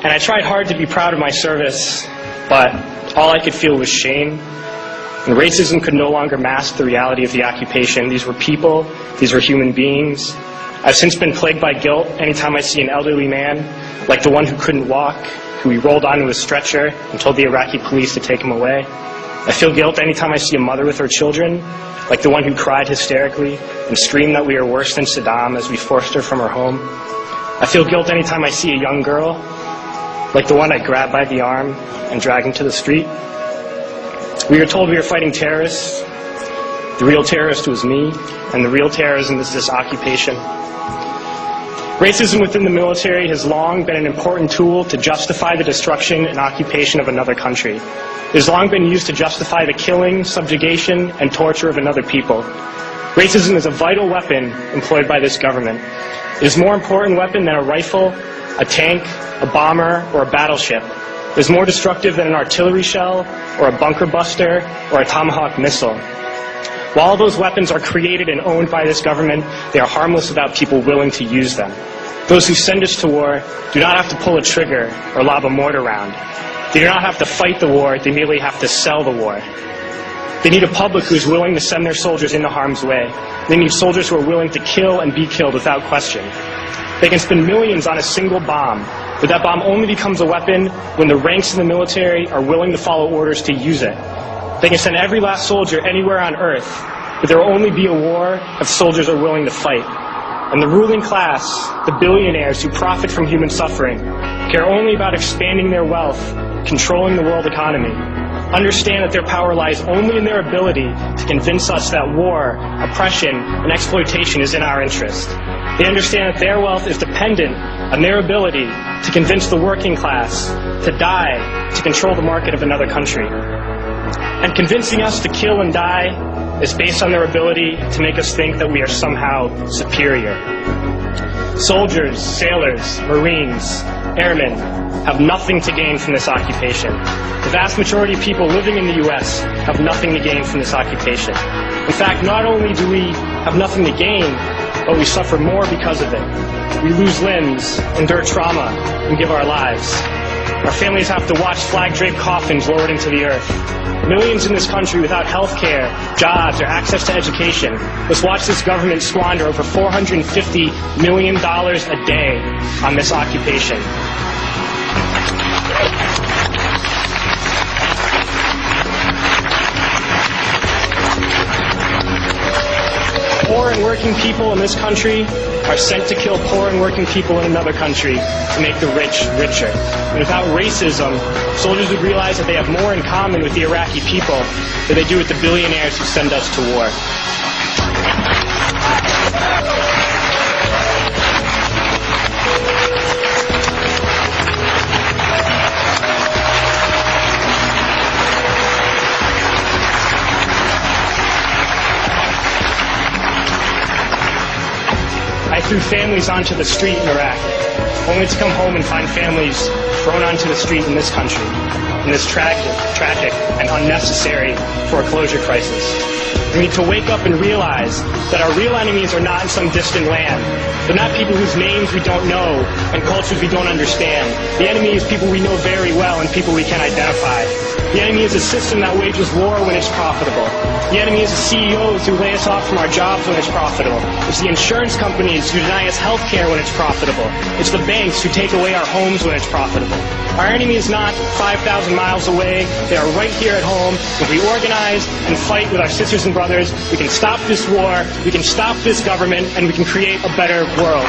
And I tried hard to be proud of my service, but all I could feel was shame. And racism could no longer mask the reality of the occupation. These were people, these were human beings. I've since been plagued by guilt anytime I see an elderly man, like the one who couldn't walk, who we rolled onto a stretcher and told the Iraqi police to take him away. I feel guilt anytime I see a mother with her children, like the one who cried hysterically and screamed that we are worse than Saddam as we forced her from her home. I feel guilt anytime I see a young girl, like the one I grabbed by the arm and dragged into the street. We were told we were fighting terrorists. The real terrorist was me, and the real terrorism is this occupation. Racism within the military has long been an important tool to justify the destruction and occupation of another country. It has long been used to justify the killing, subjugation, and torture of another people. Racism is a vital weapon employed by this government. It is a more important weapon than a rifle, a tank, a bomber, or a battleship. It is more destructive than an artillery shell, or a bunker buster, or a Tomahawk missile. While all those weapons are created and owned by this government, they are harmless without people willing to use them. Those who send us to war do not have to pull a trigger or lob a mortar round. They do not have to fight the war, they merely have to sell the war. They need a public who is willing to send their soldiers into harm's way. They need soldiers who are willing to kill and be killed without question. They can spend millions on a single bomb, but that bomb only becomes a weapon when the ranks in the military are willing to follow orders to use it. They can send every last soldier anywhere on earth, but there will only be a war if soldiers are willing to fight. And the ruling class, the billionaires who profit from human suffering, care only about expanding their wealth, controlling the world economy. Understand that their power lies only in their ability to convince us that war, oppression, and exploitation is in our interest. They understand that their wealth is dependent on their ability to convince the working class to die to control the market of another country. And convincing us to kill and die is based on their ability to make us think that we are somehow superior. Soldiers, sailors, Marines, airmen have nothing to gain from this occupation. The vast majority of people living in the U.S. have nothing to gain from this occupation. In fact, not only do we have nothing to gain, but we suffer more because of it. We lose limbs, endure trauma, and give our lives. Our families have to watch flag-draped coffins lowered into the earth. Millions in this country without health care, jobs, or access to education must watch this government squander over $450 million a day on this occupation. Poor and working people in this country are sent to kill poor and working people in another country to make the rich richer. And without racism, soldiers would realize that they have more in common with the Iraqi people than they do with the billionaires who send us to war. I threw families onto the street in Iraq, only to come home and find families thrown onto the street in this country, in this tragic and unnecessary foreclosure crisis. We need to wake up and realize that our real enemies are not in some distant land. They're not people whose names we don't know and cultures we don't understand. The enemy is people we know very well and people we can identify. The enemy is a system that wages war when it's profitable. The enemy is the CEOs who lay us off from our jobs when it's profitable. It's the insurance companies who deny us health care when it's profitable. It's the banks who take away our homes when it's profitable. Our enemy is not 5,000 miles away. They are right here at home. If we organize and fight with our sisters and brothers, we can stop this war, we can stop this government, and we can create a better world.